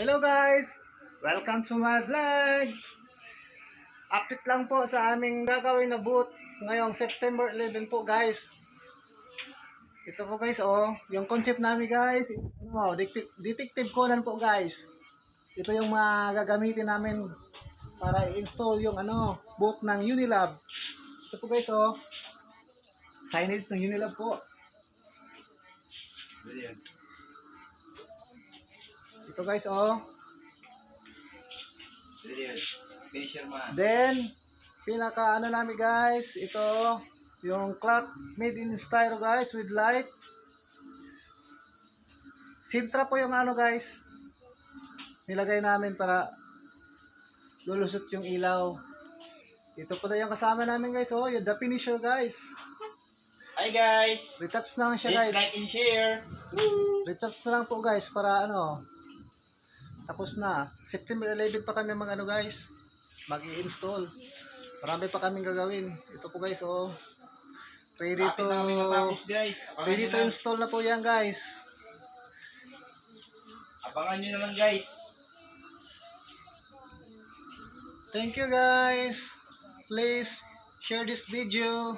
Hello guys! Welcome to my vlog! Update lang po sa aming gagawin na booth ngayong September 11 po guys. Ito po guys yung concept namin guys. Detective Conan po guys. Ito yung mga gagamitin namin para i-install yung booth ng Unilab. Ito po guys signage ng Unilab po. Ito guys Then, pinaka namin guys, ito, yung clock made in styro guys with light. Sintra po yung guys, nilagay namin para lulusot yung ilaw. Ito po na yung kasama namin guys, yung the finisher guys. Hi guys! Retouch na lang siya Please guys. like and share! Retouch na lang po guys para tapos na. September 11 pa kami guys, mag-i-install. Marami pa kaming gagawin. Ito po guys ready to Guys. ready to install na po yan guys. Abangan nyo naman guys. Thank you guys. Please share this video.